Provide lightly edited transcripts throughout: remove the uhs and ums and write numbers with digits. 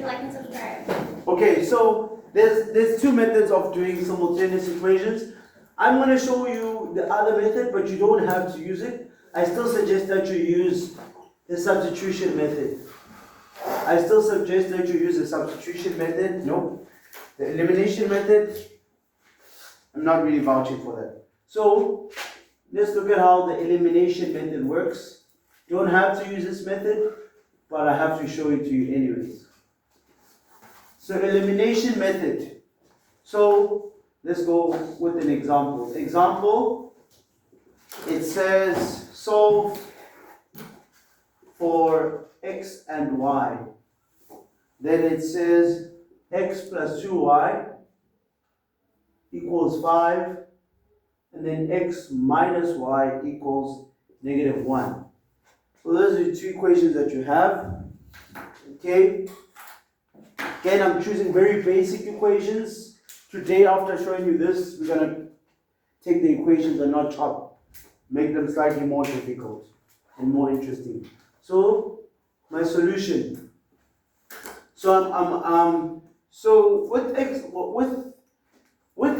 Please like and subscribe. Okay, so there's two methods of doing simultaneous equations. I'm going to show you the other method, but you don't have to use it. I still suggest that you use the substitution method. I still suggest that you use the substitution method. No, the elimination method, I'm not really vouching for that. So let's look at how the elimination method works. You don't have to use this method, but I have to show it to you anyways. So elimination method. So let's go with an example. Example, it says solve for x and y. Then it says x plus 2y equals 5. And then x minus y equals negative 1. So those are the two equations that you have. Okay. Again, I'm choosing very basic equations. Today, after showing you this, we're going to take the equations and not chop, make them slightly more difficult and more interesting. So, my solution. So so with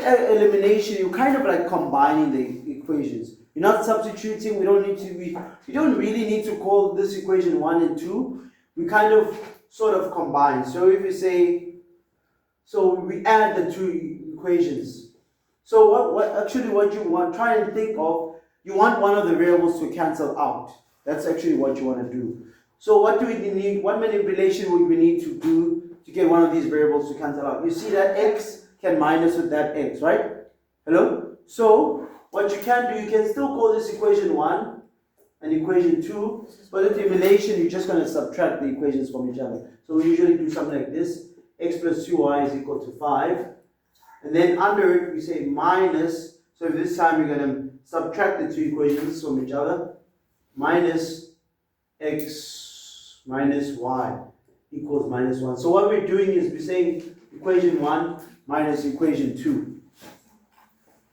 elimination, you're kind of like combining the equations. You're not substituting. We don't really need to call this equation 1 and 2. We kind of sort of combine. So if you say, so we add the two equations. So what you want, try and think of, you want one of the variables to cancel out. That's actually what you want to do. So what do we need? What manipulation would we need to do to get one of these variables to cancel out? You see that x can minus with that x, right? Hello? So what you can do, you can still call this equation 1 and equation 2, but with elimination, you're just going to subtract the equations from each other. So we usually do something like this. X plus 2y is equal to 5. And then under it, we say minus. So this time, you're going to subtract the two equations from each other. Minus x minus y equals minus 1. So what we're doing is we're saying equation 1 minus equation 2.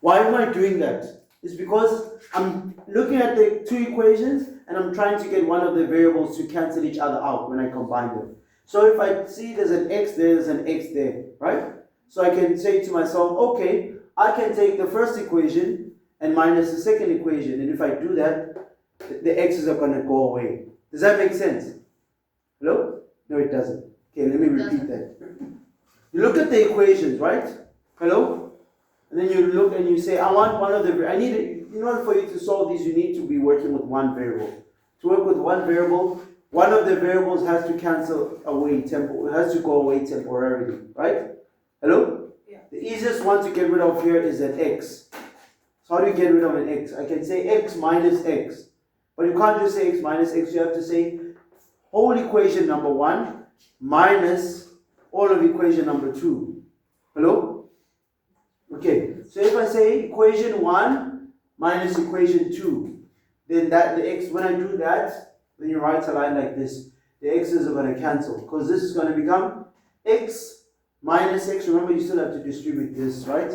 Why am I doing that? It's because I'm looking at the two equations and I'm trying to get one of the variables to cancel each other out when I combine them. So if I see there's an x there, there's an x there, right? So I can say to myself, okay, I can take the first equation and minus the second equation. And if I do that, the x's are going to go away. Does that make sense? Hello? No, it doesn't. Okay, let me repeat that. You look at the equations, right? Hello? And then you look and you say, I want one of the, in order for you to solve these, you need to be working with one variable. To work with one variable, one of the variables has to cancel away, has to go away temporarily, right? Hello? Yeah. The easiest one to get rid of here is an x. So how do you get rid of an x? I can say x minus x. But you can't just say x minus x, you have to say whole equation number 1 minus all of equation number 2. Hello? Okay, so if I say equation 1 minus equation 2, then the x, when I do that, then you write a line like this. The x's are going to cancel, because this is going to become x minus x. Remember, you still have to distribute this, right?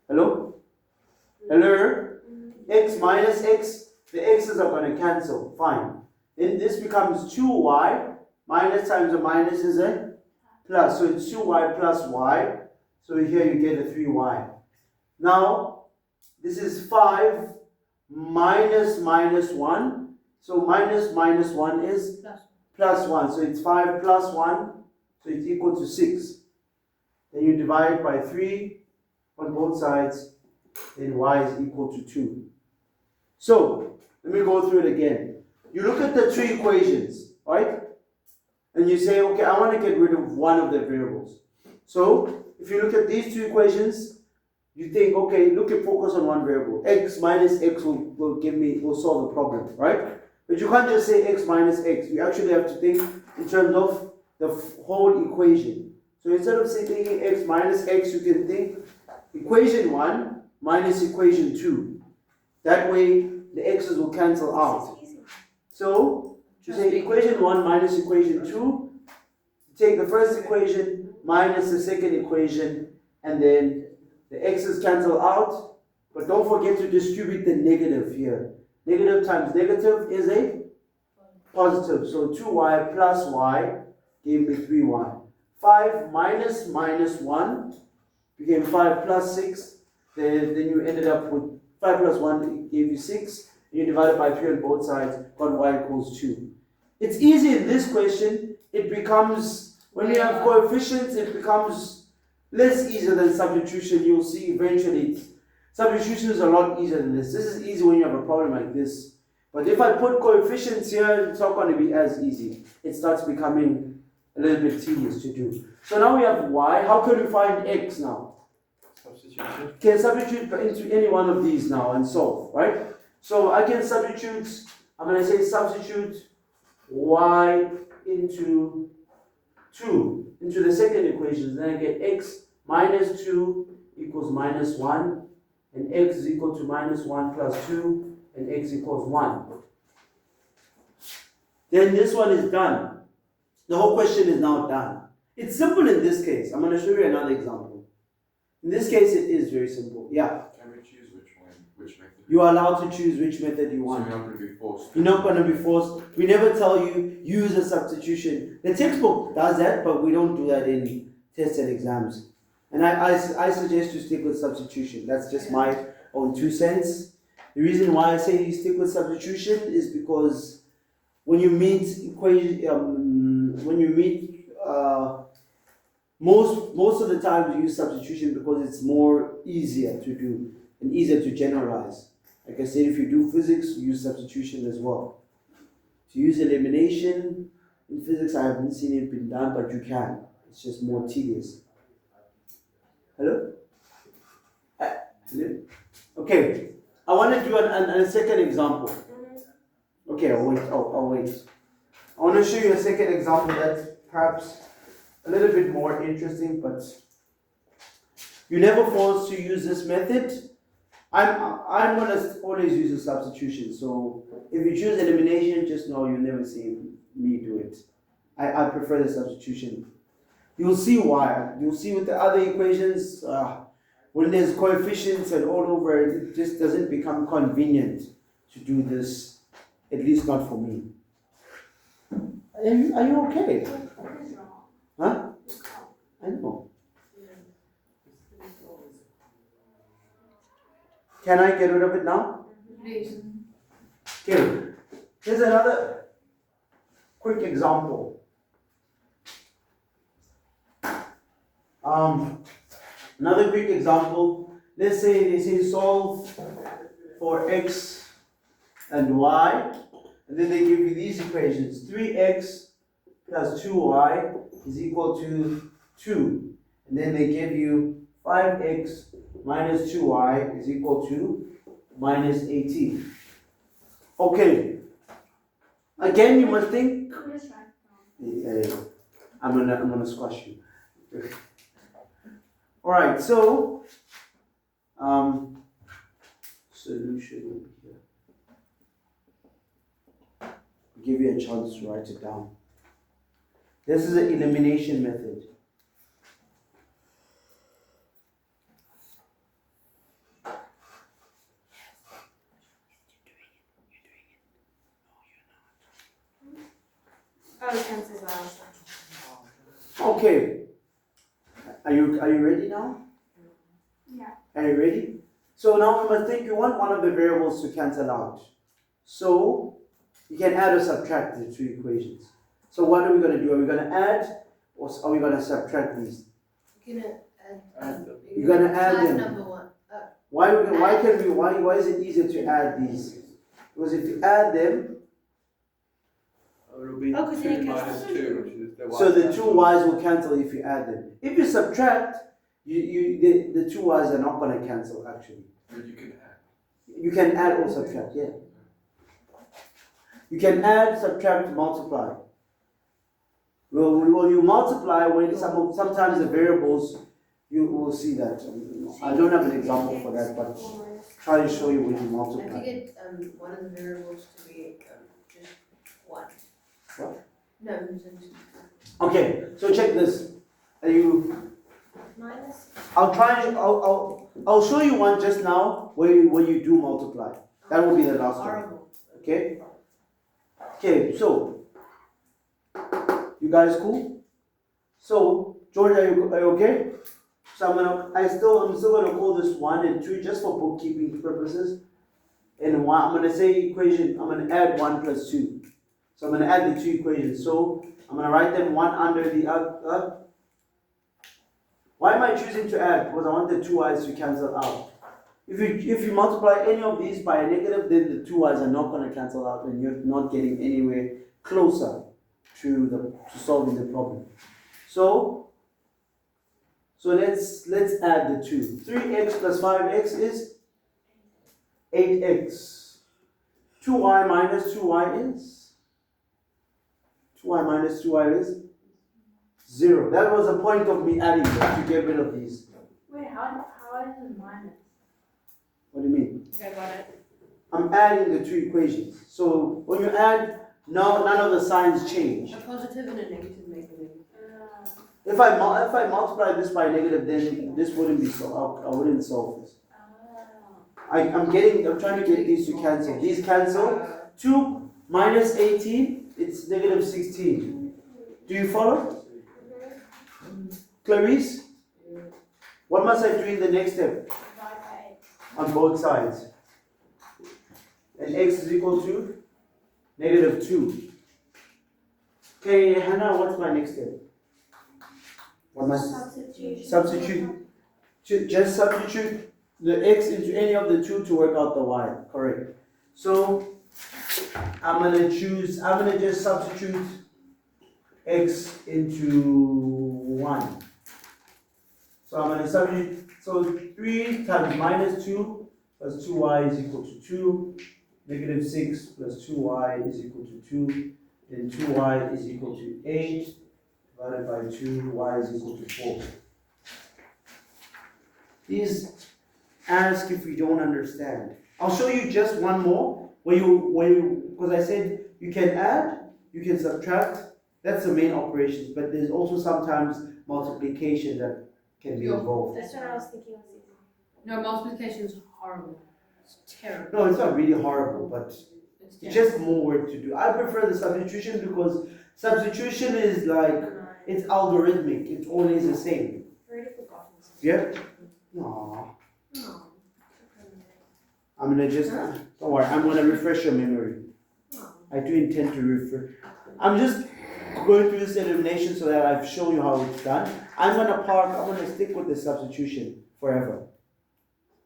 Hello? Hello? X minus x, the x's are going to cancel. Fine. Then this becomes 2y. Minus times a minus is a plus. So it's 2y plus y. So here you get a 3y. Now, this is 5 minus minus 1. So minus minus 1 is plus 1. So it's 5 plus 1. So it's equal to 6. Then you divide by 3 on both sides. Then y is equal to 2. So, let me go through it again. You look at the two equations, right? And you say, okay, I want to get rid of one of the variables. So, if you look at these two equations, you think, okay, focus on one variable. X minus x will solve the problem, right? But you can't just say x minus x. You actually have to think in terms of the whole equation. So instead of thinking x minus x, you can think equation 1 minus equation 2. That way, the x's will cancel out. So, you say equation 1 minus equation 2. You take the first equation minus the second equation, and then the x's cancel out. But don't forget to distribute the negative here. Negative times negative is a positive. So 2y plus y gave me 3y. 5 minus 1 became 5 plus 6. Then you ended up with 5 plus 1 gave you 6. And you divided by 3 on both sides, got y equals 2. It's easy in this question. It becomes, when we have coefficients, it becomes less easier than substitution. You'll see eventually. Substitution is a lot easier than this. This is easy when you have a problem like this. But if I put coefficients here, it's not going to be as easy. It starts becoming a little bit tedious to do. So now we have y. How can we find x now? Substitution. Can substitute into any one of these now and solve, right? So I can substitute, I'm going to say substitute y into 2 into the second equation. Then I get x minus 2 equals minus 1. And x is equal to minus 1 plus 2, and x equals 1. Then this one is done. The whole question is now done. It's simple in this case. I'm going to show you another example. In this case, it is very simple. Yeah. Can we choose which method? You are allowed to choose which method you want. So you're not going to be forced. You're not going to be forced. We never tell you use a substitution. The textbook does that, but we don't do that in tests and exams. And I suggest you stick with substitution. That's just my own 2 cents. The reason why I say you stick with substitution is because when you meet most of the time you use substitution because it's more easier to do and easier to generalize. Like I said, if you do physics, you use substitution as well. To use elimination in physics, I haven't seen it been done, but you can. It's just more tedious. Hello? Hello? Okay, I want to do a second example. Okay, I'll wait. I want to show you a second example that's perhaps a little bit more interesting, but you're never forced to use this method. I'm going to always use a substitution, so if you choose elimination, just know you'll never see me do it. I prefer the substitution. You'll see why. You'll see with the other equations, when there's coefficients and all over, it just doesn't become convenient to do this, at least not for me. Are you okay? Huh? I know. Can I get rid of it now? Please. Okay. Here's another quick example. Another quick example. Let's say they say solve for x and y, and then they give you these equations. 3x plus 2y is equal to 2. And then they give you 5x minus 2y is equal to minus 18. Okay. Again, you must think. I'm gonna squash you. All right, so solution over here. I'll give you a chance to write it down. This is an elimination method. Oh, it cancels out. Okay. Are you ready now? Yeah. Are you ready? So now we must think you want one of the variables to cancel out. So you can add or subtract the two equations. So what are we going to do? Are we going to add or are we going to subtract these? You're gonna add. You're going to add them. Number one. Why is it easier to add these? Because if you add them, It'll be 'cause then 2 it minus cancels. 2, which is the y. so the two y's will cancel if you add them. If you subtract, the two y's are not going to cancel actually. But you can add. You can add or subtract, yeah. You can add, subtract, multiply. Well, you multiply when sometimes the variables, you will see that. I don't have an example for that, but try to show you when you I multiply. figured one of the variables to be just 1. What? No, Okay, so check this. Are you? minus. I'll show you one just now where you do multiply. That will be the last one. Horrible. Okay. Okay, so you guys cool? So, George, are you okay? So I'm still gonna call this 1 and 2 just for bookkeeping purposes. And one, I'm gonna say equation, I'm gonna add 1 plus 2. So I'm gonna add the 2 equations. So I'm gonna write them one under the other. Why am I choosing to add? Because I want the 2 i's to cancel out. If you multiply any of these by a negative, then the 2 i's are not gonna cancel out and you're not getting anywhere closer to solving the problem. So let's add the 2. 3x plus 5x is 8x. 2y minus 2y is 2y minus 2y is 0. That was the point of me adding them, to get rid of these. Wait, how is it minus? What do you mean? Okay, got it. I'm adding the 2 equations. So when you add, no, none of the signs change. A positive and a negative make a negative. If I multiply this by negative, then this wouldn't be solved. I wouldn't solve this. I'm trying to get these to cancel. These cancel. 2 minus 18, it's negative 16. Do you follow? Clarice? What must I do in the next step? On both sides. And x is equal to negative 2. Okay, Hannah, what's my next step? What must substitute? Just substitute the x into any of the 2 to work out the y. Correct. So I'm gonna just substitute x into 1. So I'm gonna substitute, so 3 times minus 2 plus 2y is equal to 2. Negative 6 plus 2y is equal to 2. Then 2y is equal to 8. Divided by 2, y is equal to 4. Please ask if you don't understand. I'll show you just one more because I said you can add, you can subtract. That's the main operations, but there's also sometimes multiplication that can be involved. That's what I was thinking was easy. No, multiplication is horrible. It's terrible. No, it's not really horrible, but it's just more work to do. I prefer the substitution because substitution is like, it's algorithmic. It's always the same. Already forgotten. Yeah? No. I'm gonna just, don't worry, I'm gonna refresh your memory. I do intend to refer. I'm just going through this elimination so that I've shown you how it's done. I'm gonna stick with the substitution forever.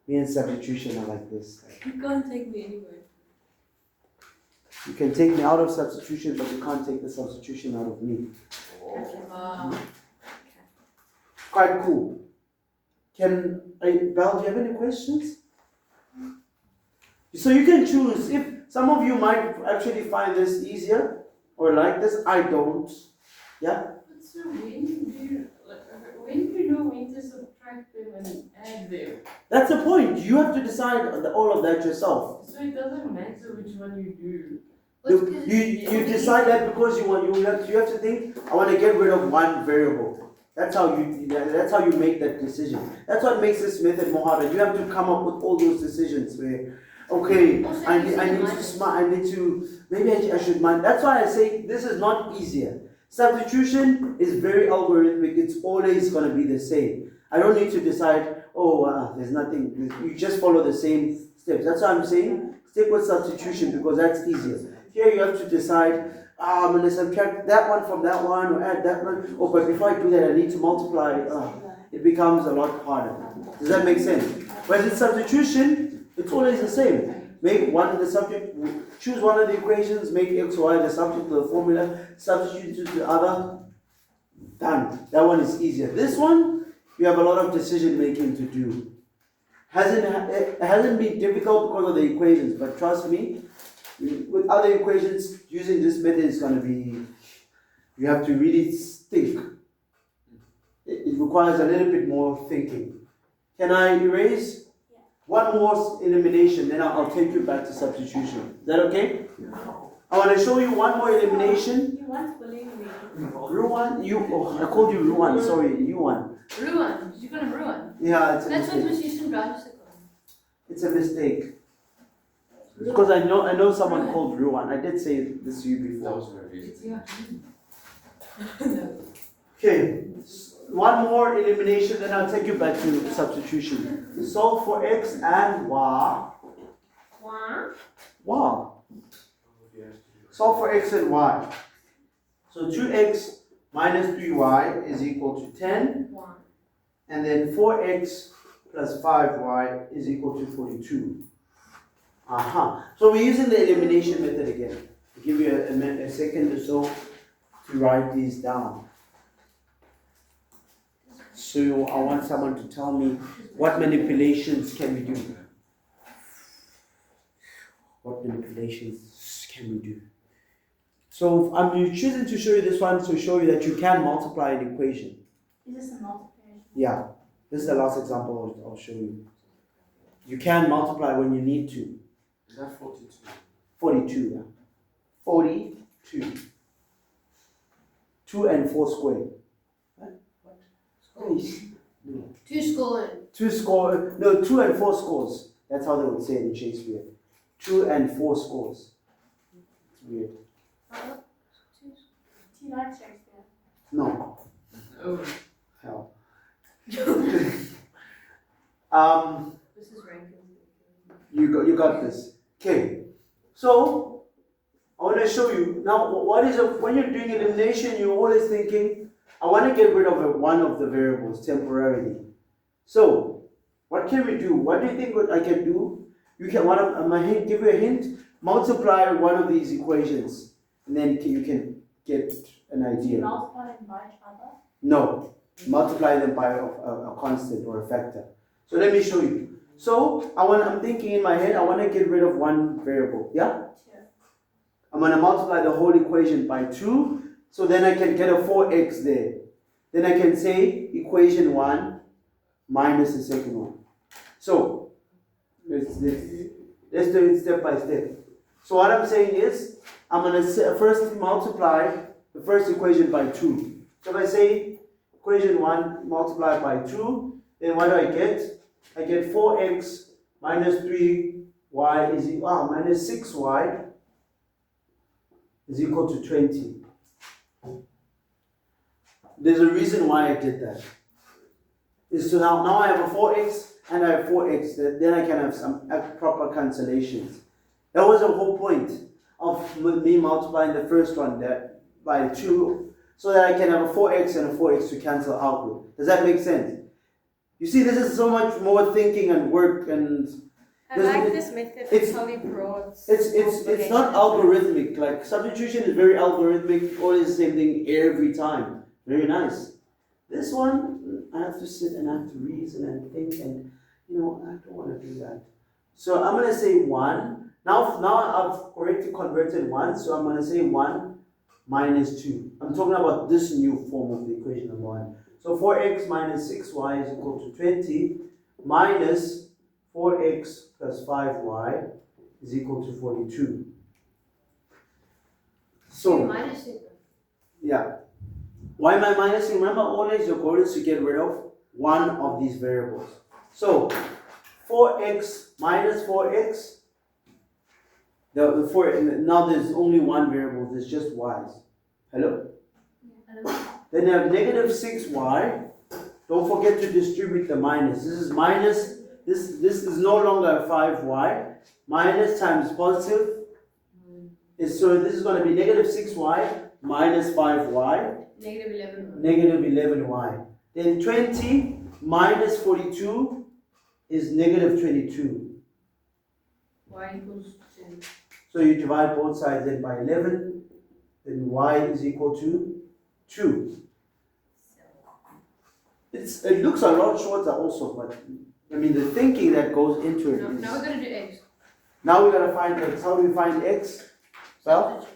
Me and substitution are like this. You can't take me anywhere. You can take me out of substitution, but you can't take the substitution out of me. Quite cool. Belle, do you have any questions? So you can choose. If some of you might actually find this easier or like this, I don't. Yeah? But so when do you know when to subtract them and add them? That's the point. You have to decide all of that yourself. So it doesn't matter which one you do. You decide that because you have to think, I want to get rid of one variable. That's how you make that decision. That's what makes this method more harder. You have to come up with all those decisions where, okay, I need to, maybe I should mind. That's why I say this is not easier. Substitution is very algorithmic. It's always going to be the same. I don't need to decide, there's nothing. You just follow the same steps. That's why I'm saying stick with substitution because that's easier. Here you have to decide, I'm going to subtract that one from that one or add that one. But before I do that, I need to multiply. It becomes a lot harder. Does that make sense? Whereas in substitution, it's always the same. Make one the subject, choose one of the equations, make x, y the subject of the formula, substitute to the other, done. That one is easier. This one, you have a lot of decision making to do. It hasn't been difficult because of the equations, but trust me, with other equations, using this method is going to be, you have to really think. It requires a little bit more thinking. Can I erase? One more elimination, then I'll take you back to substitution. Is that okay? I want to show you one more elimination. You want to believe me. Ruan, I called you Ruan, sorry, Yuan. Ruan? Did you call him Ruan? Yeah, it's a That's what mistake. was used in bicycle. It's a mistake. Because I know someone called Ruan. I did say this to you That before. was very easy. It's your No. Okay, one more elimination, then I'll take you back to substitution. Solve for x and y. One. Y. Solve for x and y. So 2x minus 3y is equal to 10. One. And then 4x plus 5y is equal to 42. Aha. So we're using the elimination method again. I'll give you a second or so to write these down. So I want someone to tell me what manipulations can we do. What manipulations can we do? So I'm choosing to show you this one to show you that you can multiply an equation. Is this a multiplication? Yeah, this is the last example I'll show you. You can multiply when you need to. Is that 42? 42, yeah. 42. 2 and 4 squared. What? Two scored. 2 and 4 scores. That's how they would say it in Shakespeare. 2 and 4 scores. It's weird. Do you like Shakespeare? No. Oh. Hell. This is Rankin. You got this. Okay. So I want to show you now when you're doing elimination, you're always thinking, I want to get rid of one of the variables temporarily. So what can we do? What do you think I can do? You can give you a hint. Multiply one of these equations, and then you can get an Do you idea. multiply them by each other? No, multiply them by a constant or a factor. So let me show you. So I'm thinking in my head, I want to get rid of one variable. Yeah? Two. I'm going to multiply the whole equation by 2. So then I can get a 4x there. Then I can say equation 1 minus the second one. So let's do it step by step. So what I'm saying is, I'm going to first multiply the first equation by 2. So if I say equation 1 multiplied by 2, then what do I get? I get 4x minus 3y is minus 6y is equal to 20. There's a reason why I did that. Is so now I have a 4x and I have 4x, then I can have some proper cancellations. That was the whole point of me multiplying the first one by 2, so that I can have a 4x and a 4x to cancel out with. Does that make sense? You see, this is so much more thinking and work, and I like this method. It's how we brought. it's not algorithmic. Like substitution is very algorithmic, always the same thing every time. Very nice. This one, I have to sit and I have to reason and think, and I don't want to do that. So I'm gonna say 1. Now I've correctly converted 1, so I'm gonna say 1 minus 2. I'm talking about this new form of the equation number 1. So 4x minus 6y is equal to 20 minus 4x plus 5y is equal to 42. So, minus it. yeah. Why am I minusing? Remember, always your goal is to get rid of one of these variables. So, 4x minus 4x. Now there's only one variable, there's just y's. Hello? Then you have negative 6y. Don't forget to distribute the minus. This is minus, this is no longer a 5y. Minus times positive. So this is going to be negative 6y minus 5y. Negative 11. Negative 11y. Then 20 minus 42 is negative 22. Y equals 2. So you divide both sides then by 11. Then y is equal to 2. It looks a lot shorter also, but I mean the thinking that goes into it. Now we're going to do x. Now we're going to find x. How do we find x? Well,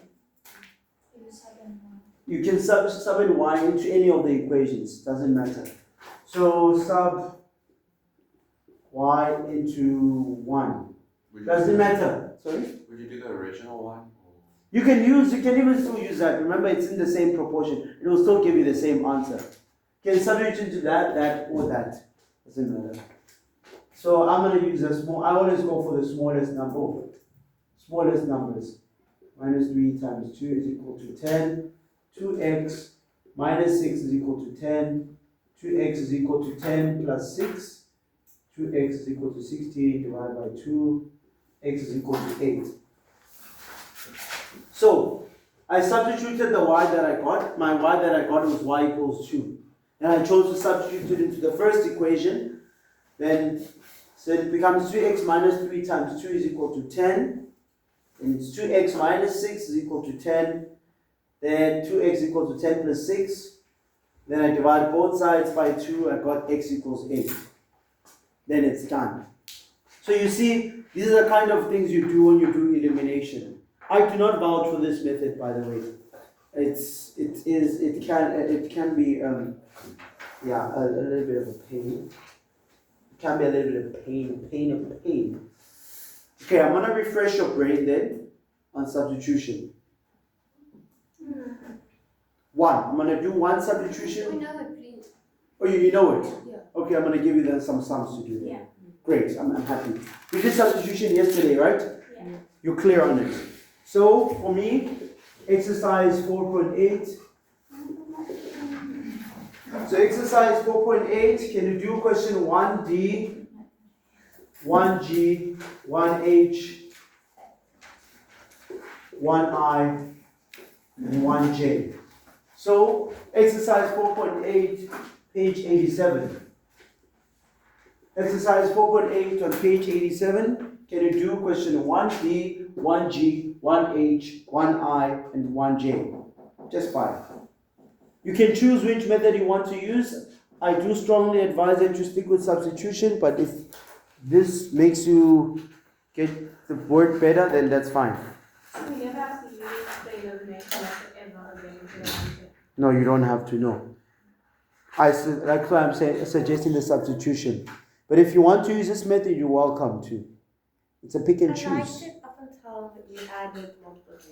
you can sub in y into any of the equations. Doesn't matter. So sub y into 1. Doesn't matter. Sorry? Would you do the original one? You can even still use that. Remember, it's in the same proportion. It will still give you the same answer. You can substitute into that, or that. Doesn't matter. So I'm going to use a small, I always go for the smallest number. Smallest numbers. Minus 3 times 2 is equal to 10. 2x minus 6 is equal to 10. 2x is equal to 10 plus 6. 2x is equal to 16 divided by 2. X is equal to 8. So, I substituted the y that I got. My y that I got was y equals 2. And I chose to substitute it into the first equation. Then, so it becomes 2x minus 3 times 2 is equal to 10. And it's 2x minus 6 is equal to 10. Then 2x equals to 10 plus 6. Then I divide both sides by 2. I got x equals 8. Then it's done. So you see, these are the kind of things you do when you do elimination. I do not vouch for this method, by the way. It can be a little bit of a pain. It can be a little bit of pain. Okay, I'm gonna refresh your brain then on substitution. I'm gonna do one substitution. We know it, please. Oh, you know it? Yeah. Okay, I'm gonna give you then some sums to do. Yeah. Great, I'm happy. We did substitution yesterday, right? Yeah. You're clear on it. So, for me, exercise 4.8. So, exercise 4.8, can you do question 1D, 1G, 1H, 1I, and 1J? So, exercise 4.8, page 87. Exercise 4.8 on page 87. Can you do question 1D, 1G, 1H, 1I, and 1J? Just 5. You can choose which method you want to use. I do strongly advise that you stick with substitution, but if this makes you get the word better, then that's fine. So we never have to use the elimination ever again. No, you don't have to know. That's why I'm suggesting the substitution. But if you want to use this method, you're welcome to. It's a pick and I liked choose. it up until you added multiplication.